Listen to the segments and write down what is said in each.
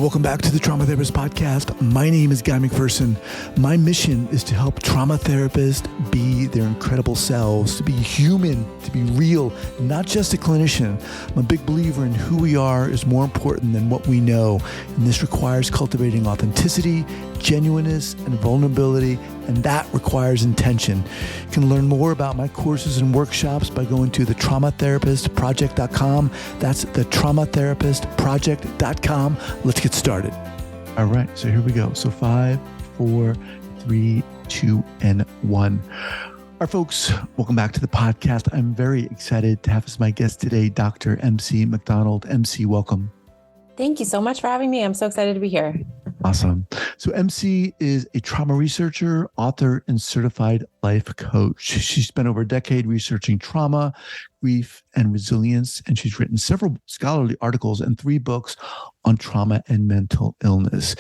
Welcome back to the Trauma Therapist Podcast. My name is Guy McPherson. My mission is to help trauma therapists be their incredible selves, to be human, to be real, not just a clinician. I'm a big believer in who we are is more important than what we know. And this requires cultivating authenticity, genuineness, and vulnerability, and that requires intention. You can learn more about my courses and workshops by going to thetraumatherapistproject.com. That's thetraumatherapistproject.com. Let's get started. All right, so here we go. So 5, 4, 3, 2, and 1. All right, folks, welcome back to the podcast. I'm very excited to have as my guest today, Dr. MC McDonald. MC, welcome. Thank you so much for having me. I'm so excited to be here. Awesome. So MC is a trauma researcher, author, and certified life coach. She spent over a decade researching trauma, grief, and resilience, and she's written several scholarly articles and 3 books on trauma and mental illness.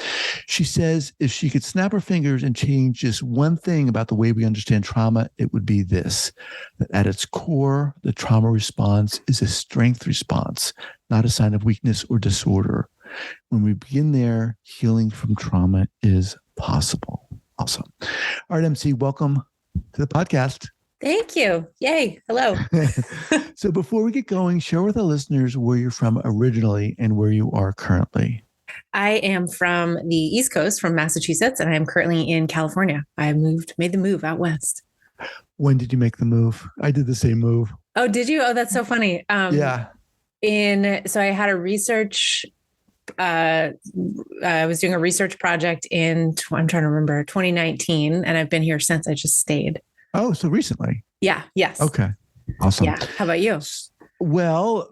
She says if she could snap her fingers and change just one thing about the way we understand trauma, it would be this: that at its core, the trauma response is a strength response, not a sign of weakness or disorder. When we begin there, healing from trauma is possible. Awesome. All right, MC, welcome to the podcast. Thank you. Yay. Hello. So before we get going, share with our listeners where you're from originally and where you are currently. I am from the East Coast, from Massachusetts, and I'm currently in California. I made the move out west. When did you make the move? I did the same move. Oh, did you? Oh, that's so funny. Yeah. So I had a research I was doing a research project I'm trying to remember, 2019, and I've been here since. I just stayed. Oh, so recently. Yeah. Yes. Okay. Awesome. Yeah. How about you? Well,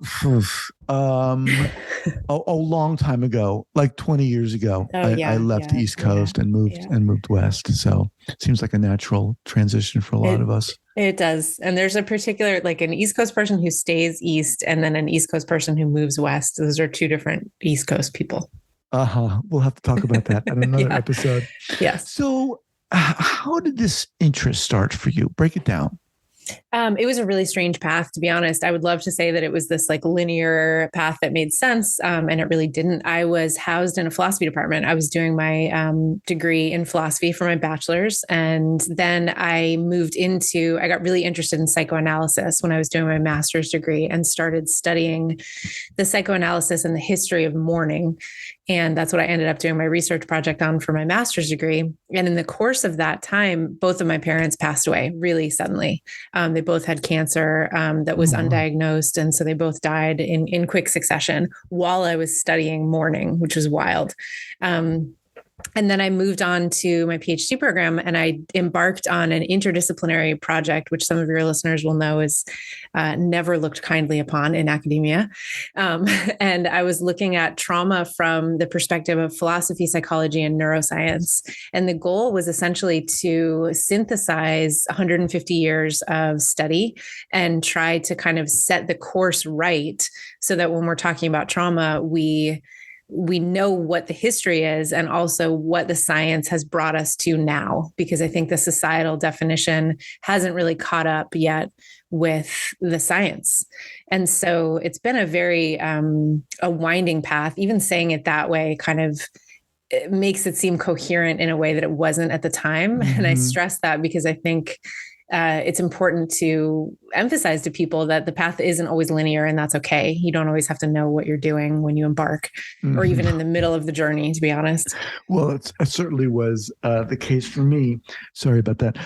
a long time ago, like 20 years ago, I left the East Coast and moved west. So it seems like a natural transition for a lot of us. It does. And there's a particular, like an East Coast person who stays East and then an East Coast person who moves West. Those are 2 different East Coast people. We'll have to talk about that in another episode. Yes. So how did this interest start for you? Break it down. It was a really strange path, to be honest. I would love to say that it was this like linear path that made sense. And it really didn't. I was housed in a philosophy department. I was doing my degree in philosophy for my bachelor's. And then I got really interested in psychoanalysis when I was doing my master's degree and started studying the psychoanalysis and the history of mourning. And that's what I ended up doing my research project on for my master's degree. And in the course of that time, both of my parents passed away really suddenly. They both had cancer that was undiagnosed. And so they both died in quick succession while I was studying mourning, which was wild. And then I moved on to my PhD program and I embarked on an interdisciplinary project, which some of your listeners will know is never looked kindly upon in academia. And I was looking at trauma from the perspective of philosophy, psychology, and neuroscience. And the goal was essentially to synthesize 150 years of study and try to kind of set the course right so that when we're talking about trauma, we know what the history is and also what the science has brought us to now, because I think the societal definition hasn't really caught up yet with the science. And so it's been a very a winding path. Even saying it that way kind of it makes it seem coherent in a way that it wasn't at the time. Mm-hmm. And I stress that because I think it's important to emphasize to people that the path isn't always linear, and that's okay. You don't always have to know what you're doing when you embark, or even in the middle of the journey, to be honest. Well, it certainly was the case for me. Sorry about that.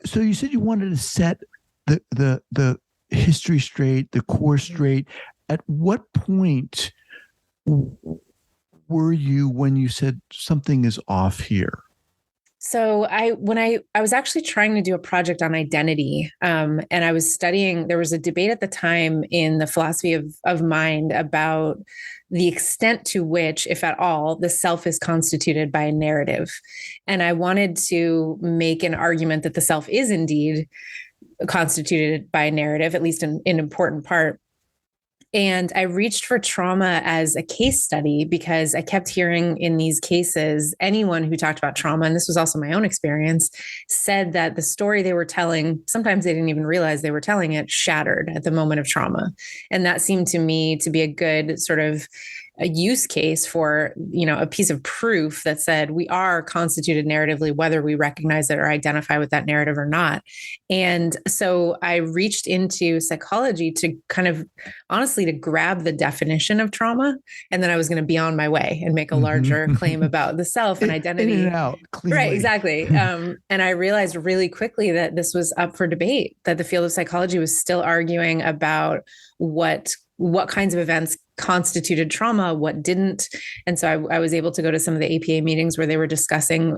So you said you wanted to set the history straight, the core straight. At what point were you when you said something is off here? So when I was actually trying to do a project on identity, and I was studying, there was a debate at the time in the philosophy of mind about the extent to which, if at all, the self is constituted by a narrative. And I wanted to make an argument that the self is indeed constituted by a narrative, at least in important part. And I reached for trauma as a case study because I kept hearing in these cases, anyone who talked about trauma, and this was also my own experience, said that the story they were telling, sometimes they didn't even realize they were telling it, shattered at the moment of trauma. And that seemed to me to be a good sort of a use case for, a piece of proof that said we are constituted narratively, whether we recognize it or identify with that narrative or not. And so I reached into psychology to kind of honestly to grab the definition of trauma. And then I was going to be on my way and make a larger claim about the self and identity. In and out, cleanly. Right, exactly. And I realized really quickly that this was up for debate, that the field of psychology was still arguing about what kinds of events constituted trauma, what didn't. And so I was able to go to some of the APA meetings where they were discussing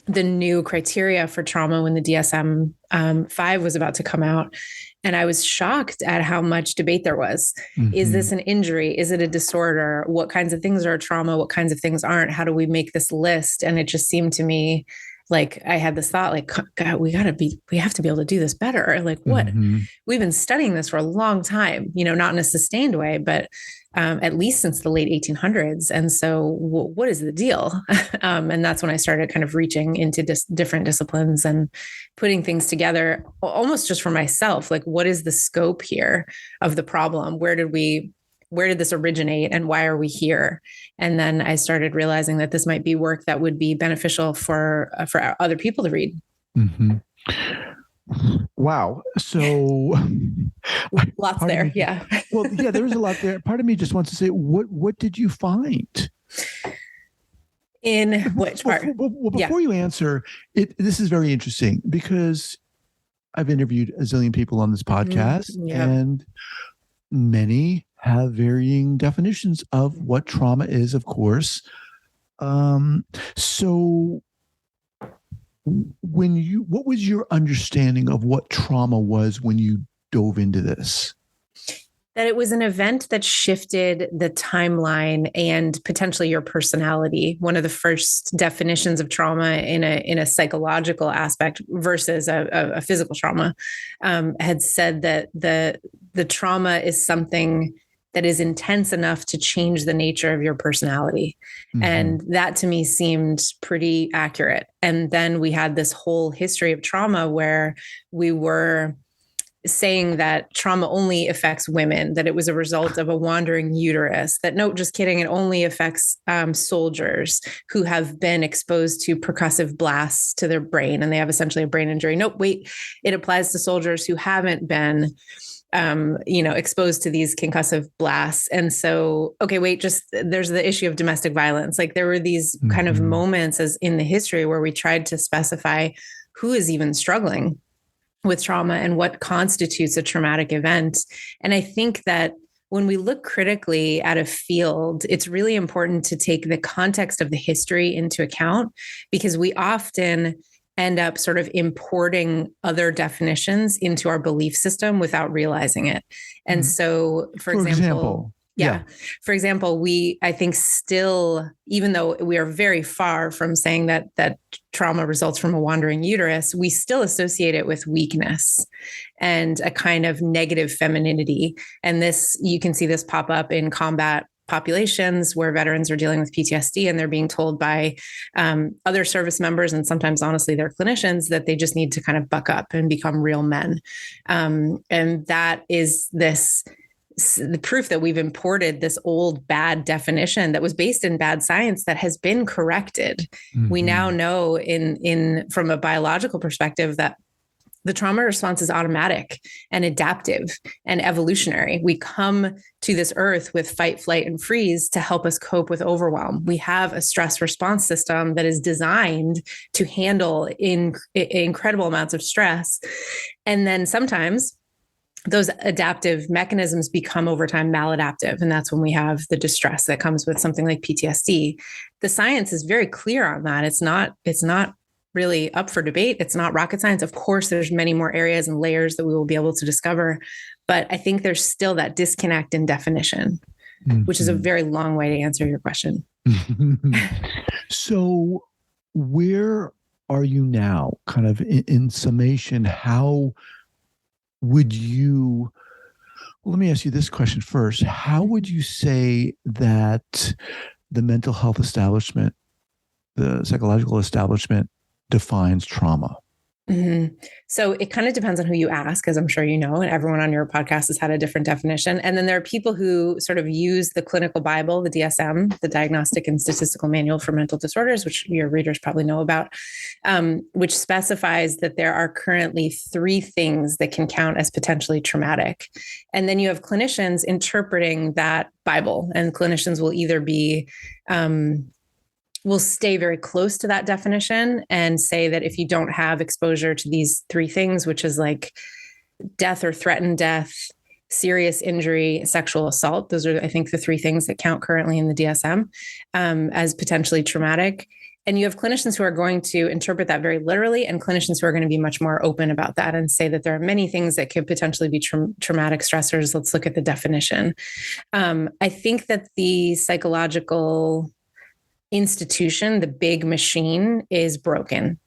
the new criteria for trauma when the DSM-5 was about to come out. And I was shocked at how much debate there was. Is this an injury? Is it a disorder? What kinds of things are trauma? What kinds of things aren't? How do we make this list? And it just seemed to me like I had this thought, like, God, we have to be able to do this better. Like what? We've been studying this for a long time, not in a sustained way, but at least since the late 1800s. And so what is the deal? And that's when I started kind of reaching into different disciplines and putting things together almost just for myself. Like, what is the scope here of the problem? Where did this originate and why are we here? And then I started realizing that this might be work that would be beneficial for other people to read. Wow. So lots there. Yeah. Well, yeah, there was a lot there. Part of me just wants to say, what did you find? In which part? Well, before you answer, this is very interesting because I've interviewed a zillion people on this podcast and many have varying definitions of what trauma is, of course. So what was your understanding of what trauma was when you dove into this? That it was an event that shifted the timeline and potentially your personality. One of the first definitions of trauma in a psychological aspect versus a physical trauma had said that the trauma is something that is intense enough to change the nature of your personality. And that to me seemed pretty accurate. And then we had this whole history of trauma where we were saying that trauma only affects women, that it was a result of a wandering uterus, that no, just kidding, it only affects soldiers who have been exposed to percussive blasts to their brain and they have essentially a brain injury. Nope, wait, it applies to soldiers who haven't been exposed to these concussive blasts. And so, okay, wait, just there's the issue of domestic violence. Like there were these kind of moments as in the history where we tried to specify who is even struggling with trauma and what constitutes a traumatic event. And I think that when we look critically at a field, it's really important to take the context of the history into account because we often end up sort of importing other definitions into our belief system without realizing it. And so, for example, for example, I think still, even though we are very far from saying that trauma results from a wandering uterus, we still associate it with weakness and a kind of negative femininity. And this, you can see this pop up in combat populations where veterans are dealing with PTSD and they're being told by other service members and sometimes honestly their clinicians that they just need to kind of buck up and become real men. And that is the proof that we've imported this old bad definition that was based in bad science that has been corrected. We now know from a biological perspective that the trauma response is automatic and adaptive and evolutionary. We come to this earth with fight, flight, and freeze to help us cope with overwhelm. We have a stress response system that is designed to handle incredible amounts of stress. And then sometimes those adaptive mechanisms become over time maladaptive. And that's when we have the distress that comes with something like PTSD. The science is very clear on that. It's not really up for debate. It's not rocket science. Of course, there's many more areas and layers that we will be able to discover. But I think there's still that disconnect in definition, which is a very long way to answer your question. So where are you now? Kind of in summation, how would you, well, let me ask you this question first. How would you say that the mental health establishment, the psychological establishment defines trauma? Mhm. So it kind of depends on who you ask, as I'm sure you know, and everyone on your podcast has had a different definition. And then there are people who sort of use the clinical Bible, the DSM, the Diagnostic and Statistical Manual for Mental Disorders, which your readers probably know about, which specifies that there are currently 3 things that can count as potentially traumatic. And then you have clinicians interpreting that Bible, and clinicians will either be will stay very close to that definition and say that if you don't have exposure to these 3 things, which is like death or threatened death, serious injury, sexual assault, those are, I think, the 3 things that count currently in the DSM as potentially traumatic. And you have clinicians who are going to interpret that very literally, and clinicians who are going to be much more open about that and say that there are many things that could potentially be traumatic stressors. Let's look at the definition. I think that the psychological institution, the big machine, is broken,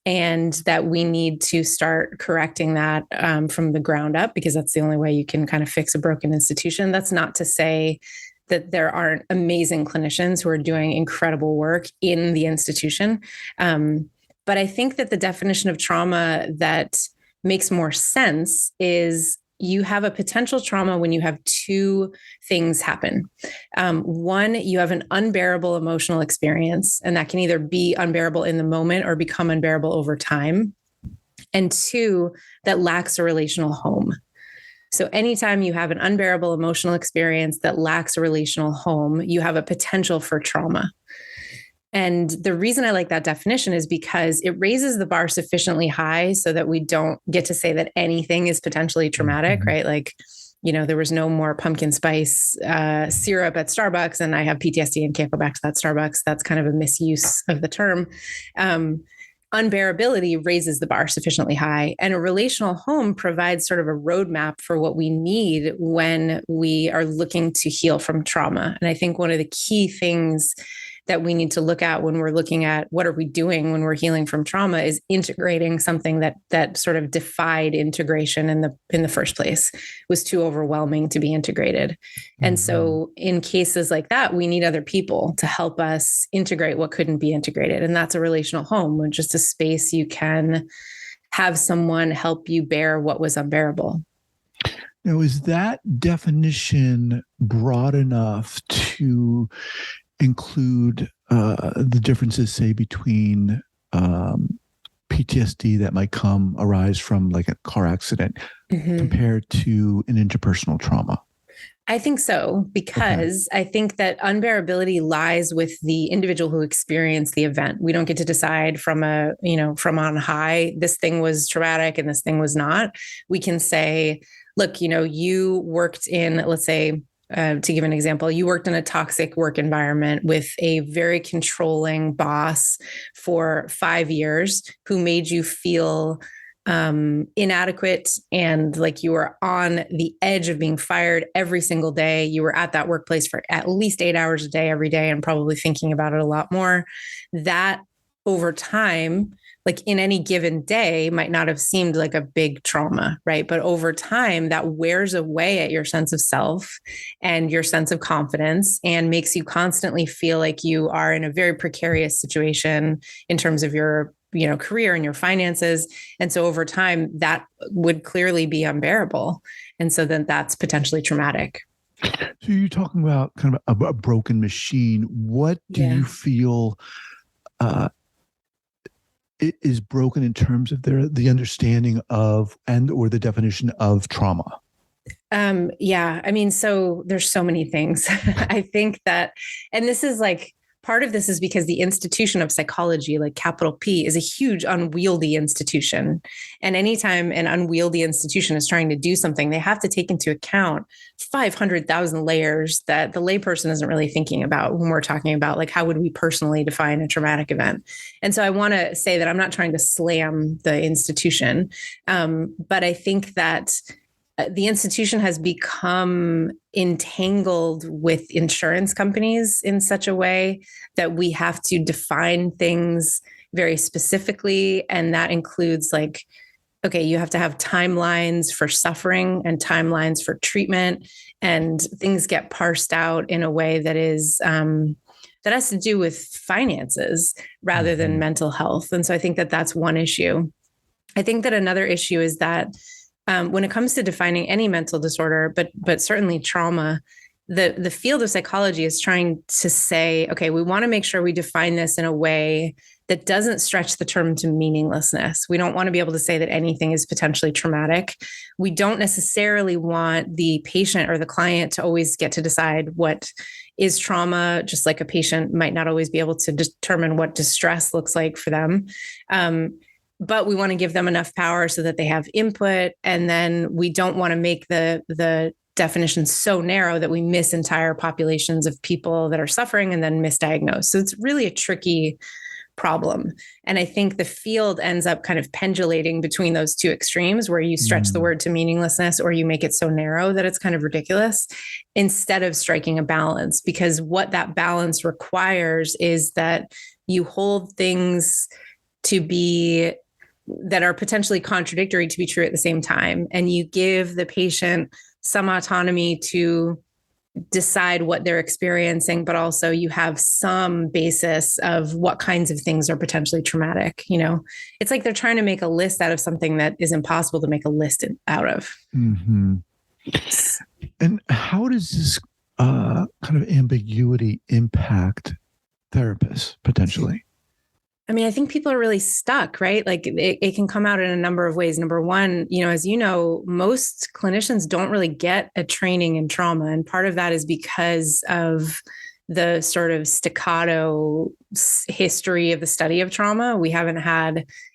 and that we need to start correcting that from the ground up, because that's the only way you can kind of fix a broken institution. That's not to say that there aren't amazing clinicians who are doing incredible work in the institution. But I think that the definition of trauma that makes more sense is you have a potential trauma when you have 2 things happen. One, you have an unbearable emotional experience, and that can either be unbearable in the moment or become unbearable over time. And 2, that lacks a relational home. So anytime you have an unbearable emotional experience that lacks a relational home, you have a potential for trauma. And the reason I like that definition is because it raises the bar sufficiently high so that we don't get to say that anything is potentially traumatic, right? Like, there was no more pumpkin spice syrup at Starbucks, and I have PTSD and can't go back to that Starbucks. That's kind of a misuse of the term. Unbearability raises the bar sufficiently high, and a relational home provides sort of a roadmap for what we need when we are looking to heal from trauma. And I think one of the key things that we need to look at when we're looking at what are we doing when we're healing from trauma is integrating something that sort of defied integration in the first place, was too overwhelming to be integrated. Mm-hmm. And so in cases like that, we need other people to help us integrate what couldn't be integrated. And that's a relational home, which is a space you can have someone help you bear what was unbearable. Now, is that definition broad enough to include the differences, say, between PTSD that might arise from like a car accident compared to an interpersonal trauma? I think so, because I think that unbearability lies with the individual who experienced the event. We don't get to decide from on high, this thing was traumatic and this thing was not. We can say, look, you worked in, let's say, to give an example, you worked in a toxic work environment with a very controlling boss for 5 years who made you feel inadequate and like you were on the edge of being fired every single day. You were at that workplace for at least 8 hours a day every day and probably thinking about it a lot more. That over time, like in any given day, might not have seemed like a big trauma, right? But over time, that wears away at your sense of self and your sense of confidence and makes you constantly feel like you are in a very precarious situation in terms of your career and your finances. And so over time, that would clearly be unbearable. And so then that's potentially traumatic. So you're talking about kind of a broken machine. What do you feel is broken in terms of the understanding of or the definition of trauma? So there's so many things. I think that, and this is like, part of this is because the institution of psychology, like capital P, is a huge unwieldy institution. And anytime an unwieldy institution is trying to do something, they have to take into account 500,000 layers that the layperson isn't really thinking about when we're talking about like, how would we personally define a traumatic event? And so I want to say that I'm not trying to slam the institution, but I think that the institution has become entangled with insurance companies in such a way that we have to define things very specifically. And that includes like, okay, you have to have timelines for suffering and timelines for treatment, and things get parsed out in a way that is, that has to do with finances rather than mental health. And so I think that that's one issue. I think that another issue is that when it comes to defining any mental disorder, but certainly trauma, the field of psychology is trying to say, okay, we want to make sure we define this in a way that doesn't stretch the term to meaninglessness. We don't want to be able to say that anything is potentially traumatic. We don't necessarily want the patient or the client to always get to decide what is trauma, just like a patient might not always be able to determine what distress looks like for them. But we want to give them enough power so that they have input. And then we don't want to make the definition so narrow that we miss entire populations of people that are suffering and then misdiagnose. So it's really a tricky problem. And I think the field ends up kind of pendulating between those two extremes where you stretch the word to meaninglessness or you make it so narrow that it's kind of ridiculous instead of striking a balance, because what that balance requires is that you hold things to be that are potentially contradictory to be true at the same time. And you give the patient some autonomy to decide what they're experiencing, but also you have some basis of what kinds of things are potentially traumatic. You know, it's like they're trying to make a list out of something that is impossible to make a list out of. Mm-hmm. And how does this kind of ambiguity impact therapists potentially? I mean, I think people are really stuck, right? Like it can come out in a number of ways. Number one, you know, as you know, most clinicians don't really get a training in trauma. And part of that is because of the sort of staccato history of the study of trauma. It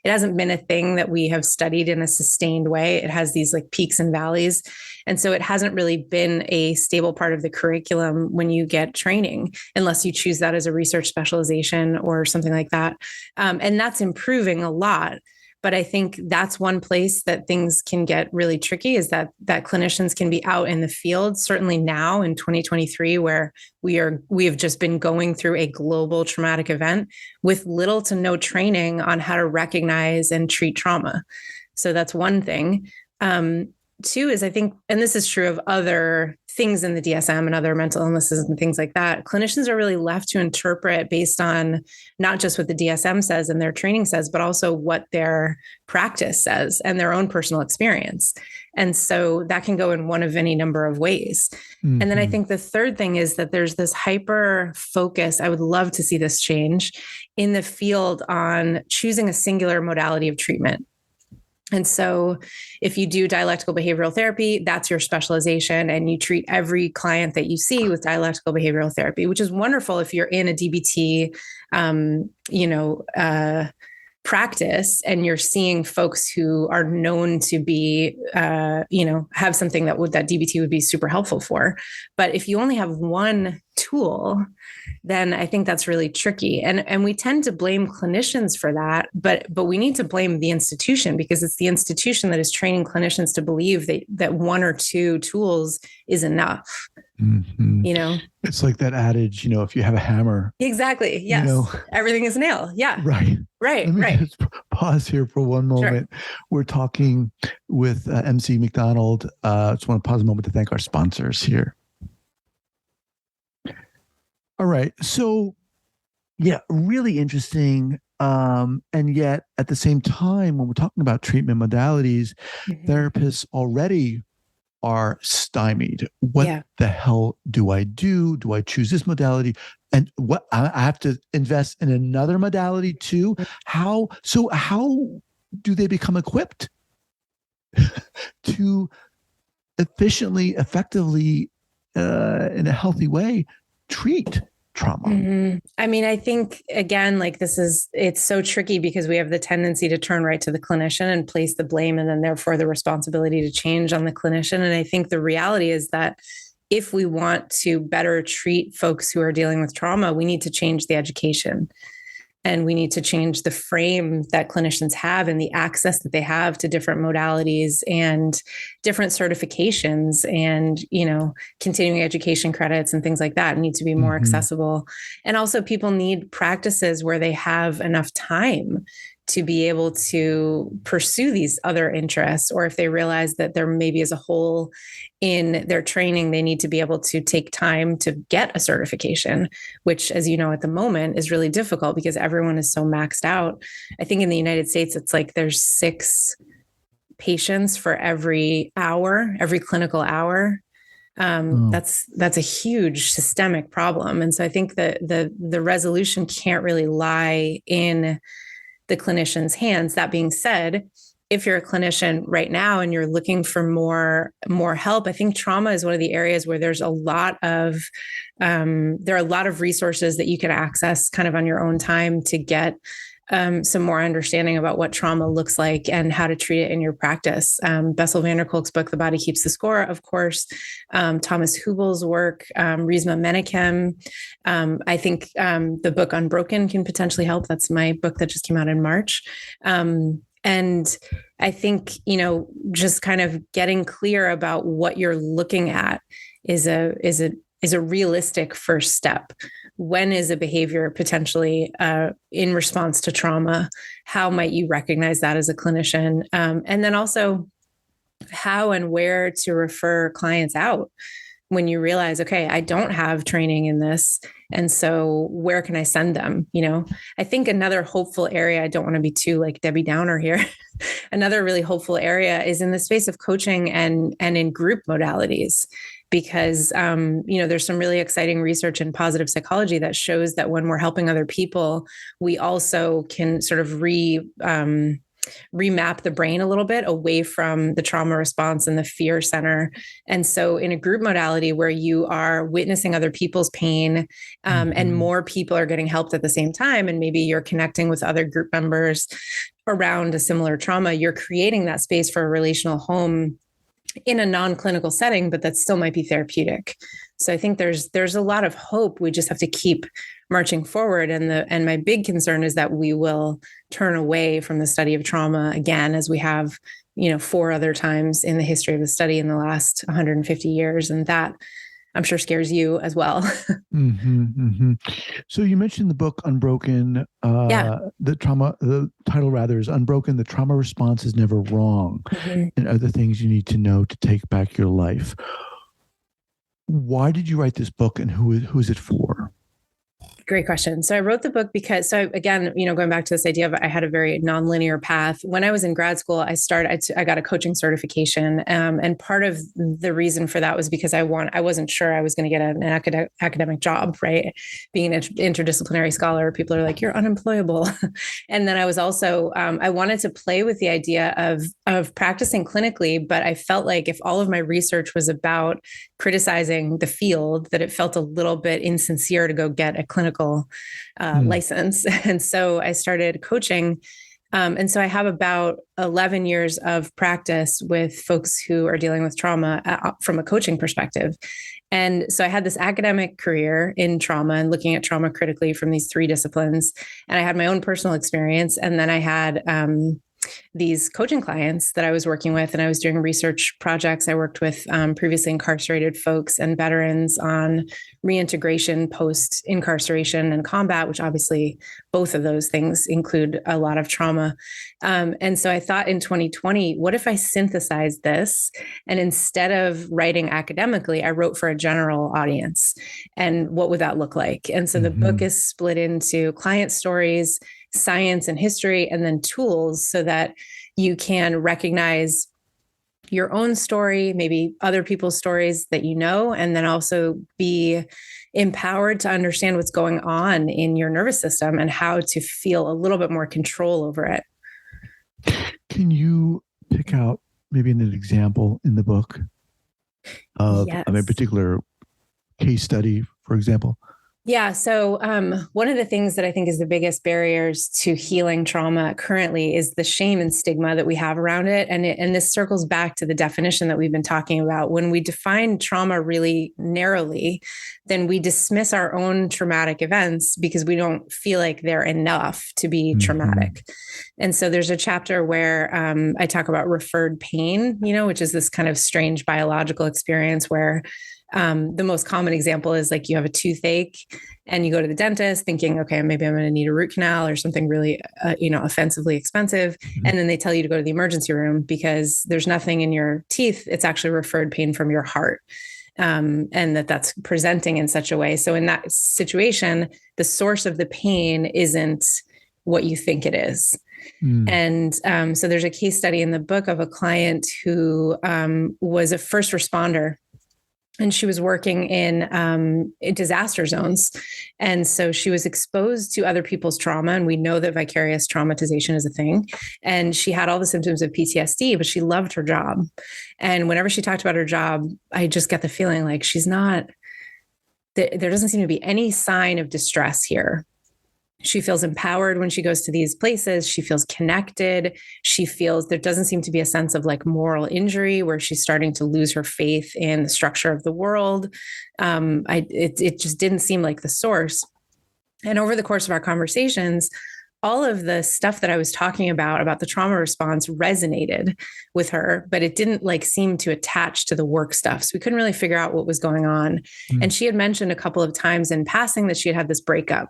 hasn't been a thing that we have studied in a sustained way. It has these like peaks and valleys. And so it hasn't really been a stable part of the curriculum when you get training, unless you choose that as a research specialization or something like that. And that's improving a lot. But I think that's one place that things can get really tricky is that clinicians can be out in the field, certainly now in 2023, where we have just been going through a global traumatic event with little to no training on how to recognize and treat trauma. So that's one thing. Two is I think, and this is true of other things in the DSM and other mental illnesses and things like that, clinicians are really left to interpret based on not just what the DSM says and their training says, but also what their practice says and their own personal experience. And so that can go in one of any number of ways. Mm-hmm. And then I think the third thing is that there's this hyper focus. I would love to see this change in the field on choosing a singular modality of treatment. And so if you do dialectical behavioral therapy, that's your specialization, and you treat every client that you see with dialectical behavioral therapy, which is wonderful if you're in a DBT, practice and you're seeing folks who are known to be, have something that DBT would be super helpful for. But if you only have one tool, then I think that's really tricky. And we tend to blame clinicians for that, but we need to blame the institution, because it's the institution that is training clinicians to believe that one or two tools is enough. Mm-hmm. It's like that adage, if you have a hammer. Exactly. Yes. Everything is a nail. Yeah. Right. Right. Let me right. just pause here for one moment. Sure. We're talking with MC McDonald. Just want to pause a moment to thank our sponsors here. All right. So, yeah, really interesting. And yet at the same time, when we're talking about treatment modalities, mm-hmm. therapists already are stymied. What the hell do I do? Do I choose this modality? And what I have to invest in another modality too? How do they become equipped to efficiently, effectively, in a healthy way, treat trauma? Mm-hmm. I mean, I think again, it's so tricky because we have the tendency to turn right to the clinician and place the blame and then therefore the responsibility to change on the clinician. And I think the reality is that if we want to better treat folks who are dealing with trauma, we need to change the education. And we need to change the frame that clinicians have and the access that they have to different modalities and different certifications and, continuing education credits and things like that need to be more mm-hmm. accessible. And also people need practices where they have enough time to be able to pursue these other interests, or if they realize that there maybe is a hole in their training, they need to be able to take time to get a certification, which, as you know, at the moment is really difficult because everyone is so maxed out. I think in the United States, it's like there's 6 patients for every hour, every clinical hour. That's a huge systemic problem. And so I think that the resolution can't really lie in the clinician's hands. That being said, if you're a clinician right now and you're looking for more help, I think trauma is one of the areas where there's a lot of there are a lot of resources that you can access kind of on your own time to get some more understanding about what trauma looks like and how to treat it in your practice. Bessel van der Kolk's book, The Body Keeps the Score, of course, Thomas Hübel's work, Reesma Menakem. I think the book Unbroken can potentially help. That's my book that just came out in March. And I think, just kind of getting clear about what you're looking at is a realistic first step. When is a behavior potentially in response to trauma? How might you recognize that as a clinician? And then also how and where to refer clients out when you realize, okay, I don't have training in this. And so where can I send them? I think another hopeful area, I don't want to be too like Debbie Downer here. Another really hopeful area is in the space of coaching and in group modalities. Because, there's some really exciting research in positive psychology that shows that when we're helping other people, we also can sort of remap the brain a little bit away from the trauma response and the fear center. And so in a group modality where you are witnessing other people's pain and more people are getting helped at the same time, and maybe you're connecting with other group members around a similar trauma, you're creating that space for a relational home in a non-clinical setting, but that still might be therapeutic. So I think there's a lot of hope. We just have to keep marching forward. And my big concern is that we will turn away from the study of trauma again, as we have, 4 other times in the history of the study in the last 150 years. And that, I'm sure, scares you as well. So you mentioned the book Unbroken. The title rather is Unbroken. The Trauma Response is Never Wrong, and other things you need to know to take back your life. Why did you write this book, and who is it for? Great question. So I wrote the book because, again, going back to this idea of I had a very nonlinear path. When I was in grad school, I got a coaching certification. And part of the reason for that was because I wasn't sure I was going to get an academic job, right? Being an interdisciplinary scholar, people are like, you're unemployable. And then I was also, I wanted to play with the idea of practicing clinically, but I felt like if all of my research was about criticizing the field, that it felt a little bit insincere to go get a clinical license. And so I started coaching. And so I have about 11 years of practice with folks who are dealing with trauma from a coaching perspective. And so I had this academic career in trauma and looking at trauma critically from these 3 disciplines. And I had my own personal experience. And then I had these coaching clients that I was working with, and I was doing research projects. I worked with previously incarcerated folks and veterans on reintegration post-incarceration and combat, which obviously both of those things include a lot of trauma. And so I thought in 2020, what if I synthesized this? And instead of writing academically, I wrote for a general audience. And what would that look like? And so the book is split into client stories, science and history, and then tools so that you can recognize your own story, maybe other people's stories that and then also be empowered to understand what's going on in your nervous system and how to feel a little bit more control over it. Can you pick out maybe an example in the book of a particular case study, for example? Yeah. So one of the things that I think is the biggest barriers to healing trauma currently is the shame and stigma that we have around it. And this circles back to the definition that we've been talking about. When we define trauma really narrowly, then we dismiss our own traumatic events because we don't feel like they're enough to be traumatic. And so there's a chapter where I talk about referred pain, which is this kind of strange biological experience where The most common example is like you have a toothache and you go to the dentist thinking, okay, maybe I'm going to need a root canal or something really, offensively expensive. Mhm. And then they tell you to go to the emergency room because there's nothing in your teeth. It's actually referred pain from your heart. And that's presenting in such a way. So in that situation, the source of the pain isn't what you think it is. Mm. And so there's a case study in the book of a client who was a first responder, and she was working in disaster zones. And so she was exposed to other people's trauma. And we know that vicarious traumatization is a thing. And she had all the symptoms of PTSD, but she loved her job. And whenever she talked about her job, I just got the feeling like there doesn't seem to be any sign of distress here. She feels empowered when she goes to these places. She feels connected. She feels there doesn't seem to be a sense of like moral injury where she's starting to lose her faith in the structure of the world. It just didn't seem like the source. And over the course of our conversations, all of the stuff that I was talking about the trauma response resonated with her, but it didn't like seem to attach to the work stuff. So we couldn't really figure out what was going on. Mm. And she had mentioned a couple of times in passing that she had this breakup.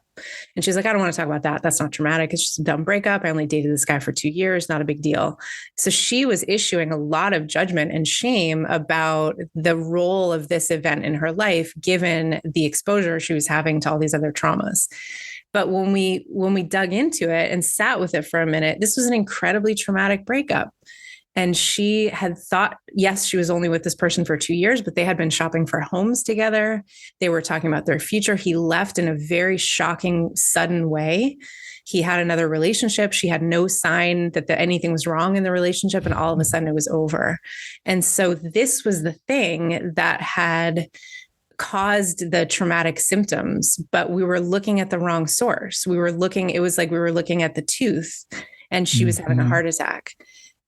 And she's like, I don't want to talk about that. That's not traumatic. It's just a dumb breakup. I only dated this guy for 2 years. Not a big deal. So she was issuing a lot of judgment and shame about the role of this event in her life, given the exposure she was having to all these other traumas. But when we dug into it and sat with it for a minute, this was an incredibly traumatic breakup. And she had thought, yes, she was only with this person for 2 years, but they had been shopping for homes together. They were talking about their future. He left in a very shocking, sudden way. He had another relationship. She had no sign that anything was wrong in the relationship. And all of a sudden it was over. And so this was the thing that had caused the traumatic symptoms, but we were looking at the wrong source. It was like we were looking at the tooth and she was having a heart attack.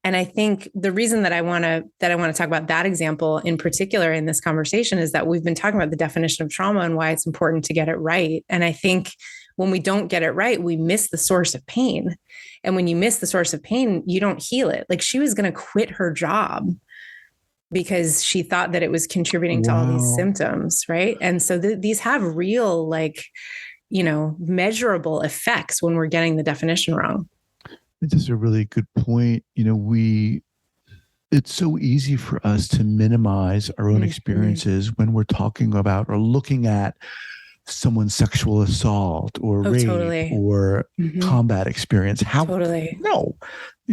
And I think the reason that I want to talk about that example in particular in this conversation is that we've been talking about the definition of trauma and why it's important to get it right. And I think when we don't get it right, we miss the source of pain. And when you miss the source of pain, you don't heal it. Like she was going to quit her job because she thought that it was contributing to all these symptoms, right? And so these have real, measurable effects when we're getting the definition wrong. It's just a really good point. It's so easy for us to minimize our own experiences when we're talking about or looking at someone's sexual assault or rape totally. or combat experience. Totally. No,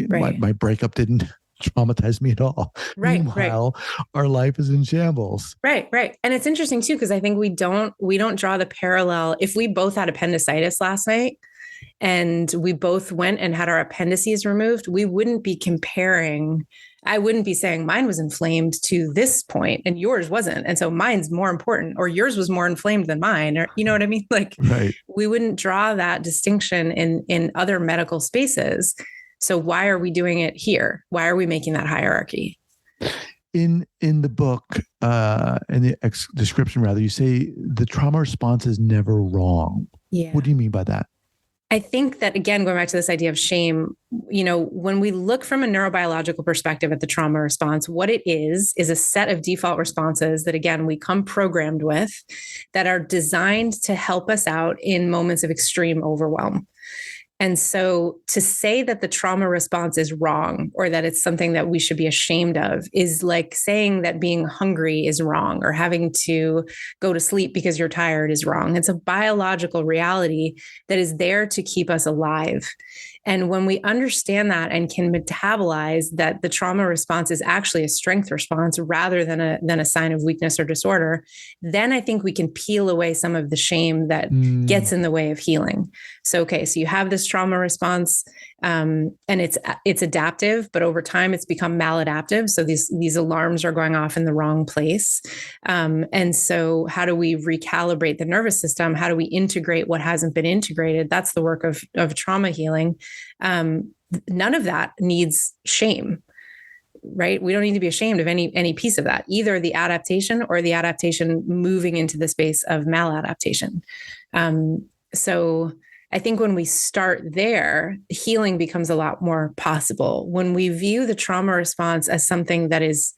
right. my breakup didn't traumatize me at all. Right. Meanwhile, our life is in shambles. Right. And it's interesting too, because I think we don't draw the parallel. If we both had appendicitis last night and we both went and had our appendices removed, we wouldn't be comparing. I wouldn't be saying mine was inflamed to this point and yours wasn't. And so mine's more important, or yours was more inflamed than mine, or you know what I mean? Like right. We wouldn't draw that distinction in other medical spaces. So why are we doing it here? Why are we making that hierarchy? In the book, in the description rather, you say the trauma response is never wrong. Yeah. What do you mean by that? I think that, again, going back to this idea of shame, when we look from a neurobiological perspective at the trauma response, what it is a set of default responses that, again, we come programmed with that are designed to help us out in moments of extreme overwhelm. And so to say that the trauma response is wrong or that it's something that we should be ashamed of is like saying that being hungry is wrong or having to go to sleep because you're tired is wrong. It's a biological reality that is there to keep us alive. And when we understand that and can metabolize that the trauma response is actually a strength response rather than a sign of weakness or disorder, then I think we can peel away some of the shame that gets in the way of healing. So you have this trauma response and it's adaptive, but over time it's become maladaptive. So these alarms are going off in the wrong place. And so how do we recalibrate the nervous system? How do we integrate what hasn't been integrated? That's the work of trauma healing. None of that needs shame, right? We don't need to be ashamed of any piece of that, either the adaptation or the adaptation moving into the space of maladaptation. So I think when we start there, healing becomes a lot more possible. When we view the trauma response as something that is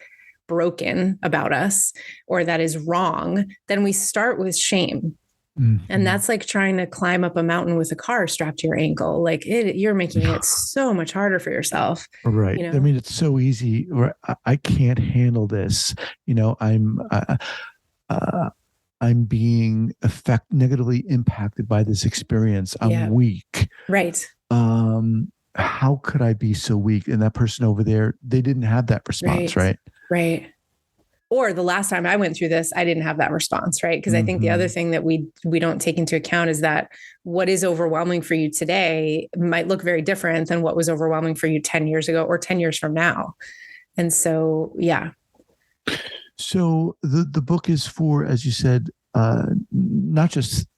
broken about us or that is wrong, then we start with shame. And that's like trying to climb up a mountain with a car strapped to your ankle. Like you're making it so much harder for yourself. Right. You know? I mean, it's so easy. Or I can't handle this. I'm being negatively impacted by this experience. I'm weak. Right. How could I be so weak? And that person over there, they didn't have that response, right? Right. Or the last time I went through this, I didn't have that response, right? Because I think the other thing that we don't take into account is that what is overwhelming for you today might look very different than what was overwhelming for you 10 years ago or 10 years from now. And so, yeah. So the book is for, as you said, not just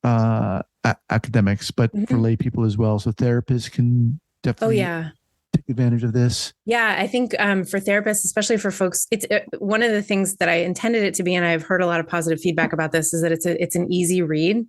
academics, but for lay people as well. So therapists can definitely take advantage of this. Yeah, I think for therapists, especially for folks, it's one of the things that I intended it to be, and I've heard a lot of positive feedback about this, is that it's an easy read.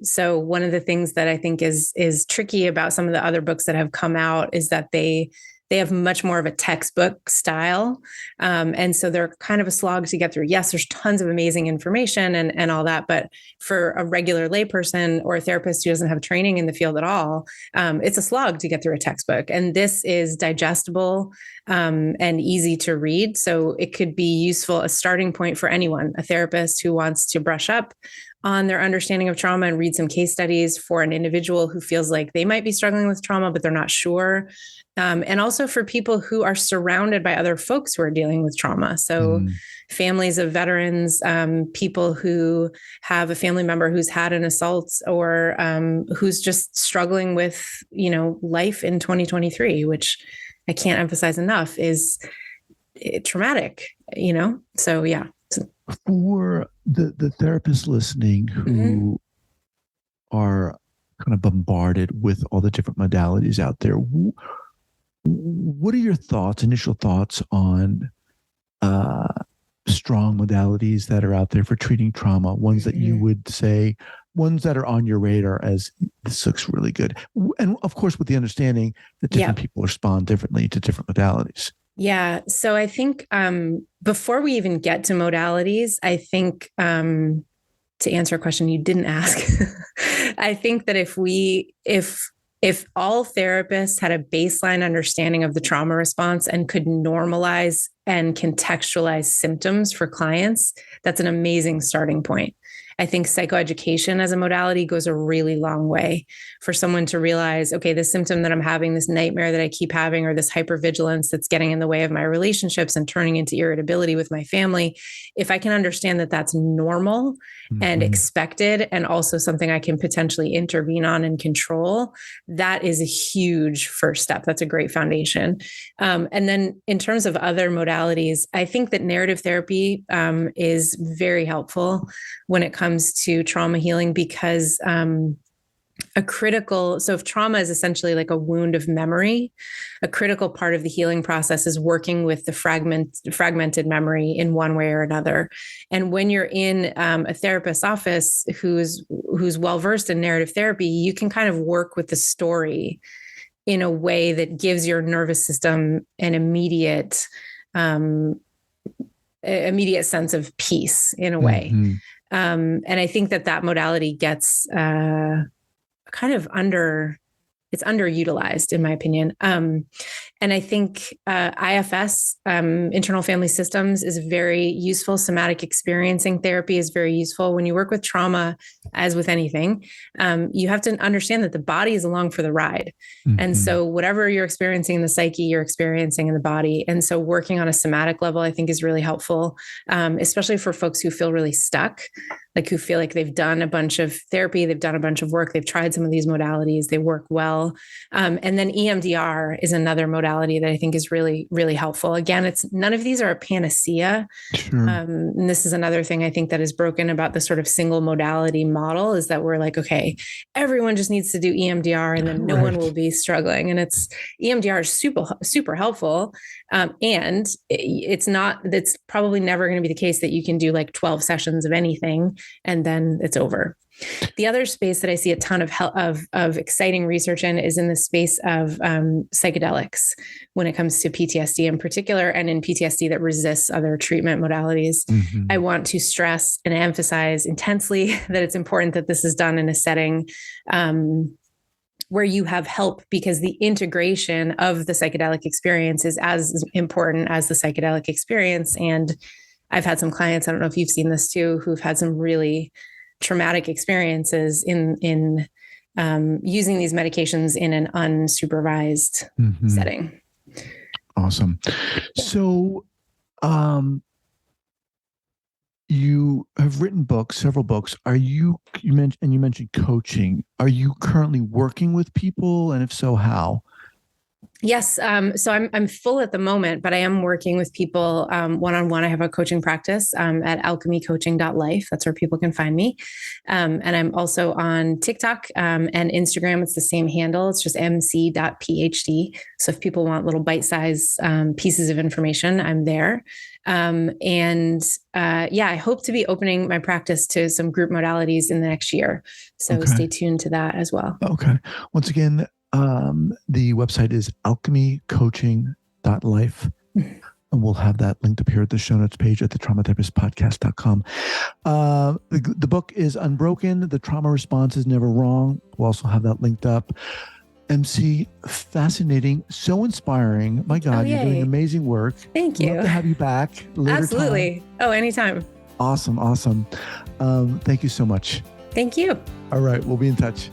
So one of the things that I think is tricky about some of the other books that have come out is that they have much more of a textbook style. And so they're kind of a slog to get through. Yes, there's tons of amazing information and all that, but for a regular layperson or a therapist who doesn't have training in the field at all, it's a slog to get through a textbook. And this is digestible and easy to read. So it could be useful, a starting point for anyone, a therapist who wants to brush up on their understanding of trauma and read some case studies, for an individual who feels like they might be struggling with trauma, but they're not sure. And also for people who are surrounded by other folks who are dealing with trauma. So families of veterans, people who have a family member who's had an assault or who's just struggling with, life in 2023, which I can't emphasize enough is traumatic, So, yeah. For the therapists listening who are kind of bombarded with all the different modalities out there, what are your initial thoughts on strong modalities that are out there for treating trauma, ones that you would say, ones that are on your radar as this looks really good? And of course, with the understanding that different people respond differently to different modalities. Yeah. So I think before we even get to modalities, I think to answer a question you didn't ask, I think that if all therapists had a baseline understanding of the trauma response and could normalize and contextualize symptoms for clients, that's an amazing starting point. I think psychoeducation as a modality goes a really long way for someone to realize, okay, this symptom that I'm having, this nightmare that I keep having, or this hypervigilance that's getting in the way of my relationships and turning into irritability with my family. If I can understand that that's normal and expected, and also something I can potentially intervene on and control, that is a huge first step. That's a great foundation. And then in terms of other modalities, I think that narrative therapy is very helpful when it comes to trauma healing, because so if trauma is essentially like a wound of memory, a critical part of the healing process is working with the fragmented memory in one way or another. And when you're in a therapist's office who's well-versed in narrative therapy, you can kind of work with the story in a way that gives your nervous system an immediate sense of peace in a way. And I think that modality gets kind of underutilized, in my opinion. And I think IFS, internal family systems, is very useful. Somatic experiencing therapy is very useful. When you work with trauma, as with anything, you have to understand that the body is along for the ride. And so whatever you're experiencing in the psyche, you're experiencing in the body. And so working on a somatic level, I think, is really helpful, especially for folks who feel really stuck, like who feel like they've done a bunch of therapy, they've done a bunch of work, they've tried some of these modalities, they work well. And then EMDR is another modality that I think is really, really helpful. Again, none of these are a panacea. Sure. And this is another thing I think that is broken about the sort of single modality model, is that we're like, okay, everyone just needs to do EMDR and then no one will be struggling. And EMDR is super, super helpful. And it's probably never going to be the case that you can do like 12 sessions of anything and then it's over. The other space that I see a ton of exciting research in is in the space of psychedelics when it comes to PTSD in particular, and in PTSD that resists other treatment modalities. Mm-hmm. I want to stress and emphasize intensely that it's important that this is done in a setting where you have help, because the integration of the psychedelic experience is as important as the psychedelic experience. And I've had some clients, I don't know if you've seen this too, who've had some really traumatic experiences in using these medications in an unsupervised setting. Awesome. So, you have written books, several books. You mentioned coaching. Are you currently working with people? And if so, how? Yes. So I'm full at the moment, but I am working with people one-on-one. I have a coaching practice at alchemycoaching.life. That's where people can find me. And I'm also on TikTok and Instagram. It's the same handle. It's just mc.phd. So if people want little bite-sized pieces of information, I'm there. I hope to be opening my practice to some group modalities in the next year. So Stay tuned to that as well. Okay. Once again, the website is alchemycoaching.life. And we'll have that linked up here at the show notes page at the traumatherapistpodcast.com. The book is Unbroken. The Trauma Response is Never Wrong. We'll also have that linked up. MC, fascinating, so inspiring. My God, you're doing amazing work. Thank you. Love to have you back later. Absolutely. Time. Oh, anytime. Awesome. Thank you so much. Thank you. All right. We'll be in touch.